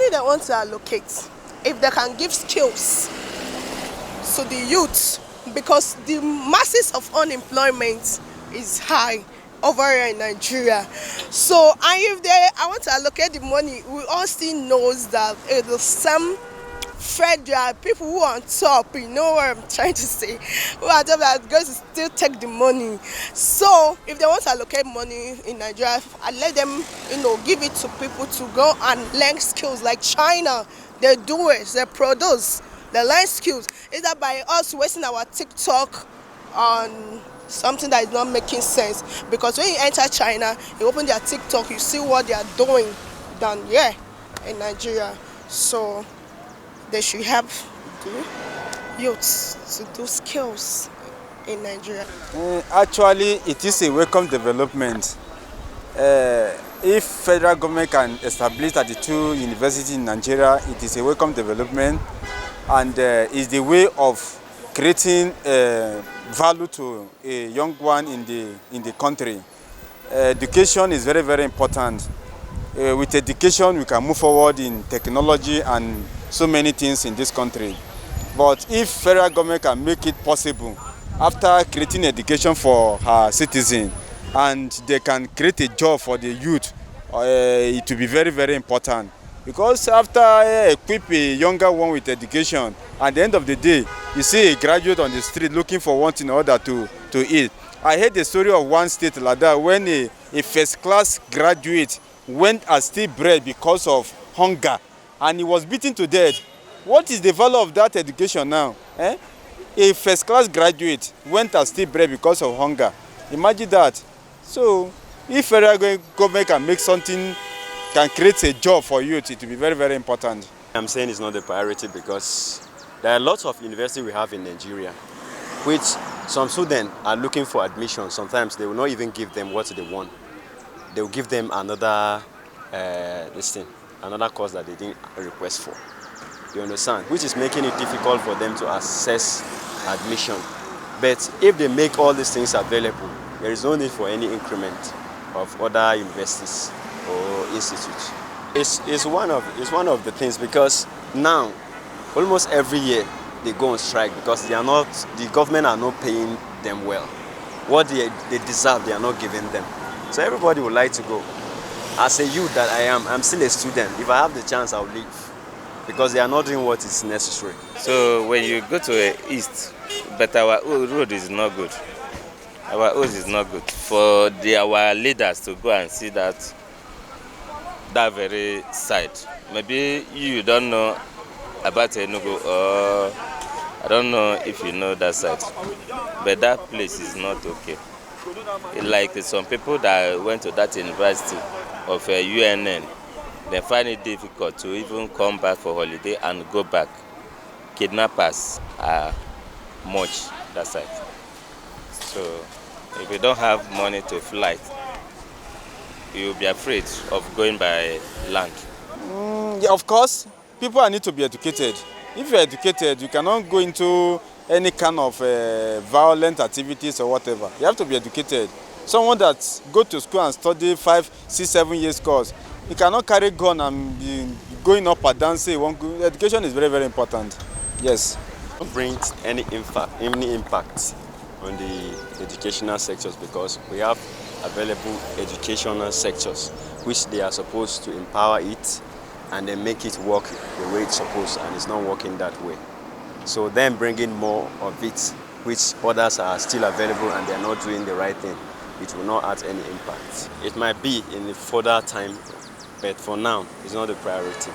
money they want to allocate, if they can give skills to the youth, because the masses of unemployment is high over here in Nigeria. So, and if I want to allocate the money, we all still knows that the some federal people who are on top, you know what I'm trying to say, who are top that are going to still take the money. So, if they want to allocate money in Nigeria, I let them, give it to people to go and learn skills like China. They do it, they produce, they learn skills. Is that by us wasting our TikTok on something that is not making sense? Because when you enter China, you open their TikTok, you see what they are doing down here in Nigeria. So they should help the youths to do skills in Nigeria. Actually, it is a welcome development. If federal government can establish 32 universities in Nigeria, it is a welcome development, and is the way of creating value to a young one in the country. Education is very, very important. With education, we can move forward in technology and so many things in this country. But if federal government can make it possible, after creating education for her citizens, and they can create a job for the youth, it will be very, very important. Because after equip a younger one with education, at the end of the day, you see a graduate on the street looking for one thing in order to eat. I heard the story of one state like that, when a first-class graduate went astray bread because of hunger, and he was beaten to death. What is the value of that education now? A first-class graduate went astray bread because of hunger. Imagine that. So, if federal government can make something, can create a job for youth, it will be very, very important. I'm saying it's not a priority because there are lots of universities we have in Nigeria, which some students are looking for admission. Sometimes they will not even give them what they want. They will give them another another course that they didn't request for. You understand? Which is making it difficult for them to access admission. But if they make all these things available, there is no need for any increment of other universities or institutes. It's one of the things, because now almost every year they go on strike because the government are not paying them well. What they deserve, they are not giving them. So everybody would like to go. As a youth that I am, I'm still a student. If I have the chance, I'll leave, because they are not doing what is necessary. So when you go to east, but our road is not good. Our road is not good for our leaders to go and see that very side. Maybe you don't know about Enugu, or I don't know if you know that side, but that place is not okay. Like some people that went to that university of UNN, they find it difficult to even come back for holiday and go back. Kidnappers are much that side. So if you don't have money to fly, you'll be afraid of going by land. Yeah, of course, people need to be educated. If you're educated, you cannot go into any kind of violent activities or whatever. You have to be educated. Someone that go to school and study 5, 6, 7 years course, you cannot carry gun and be going up and down. Say, education is very, very important. Yes. It brings any impact on the educational sectors, because we have available educational sectors which they are supposed to empower it and then make it work the way it's supposed, and it's not working that way. So then bringing more of it, which others are still available and they're not doing the right thing, it will not add any impact. It might be in a further time, but for now, it's not a priority.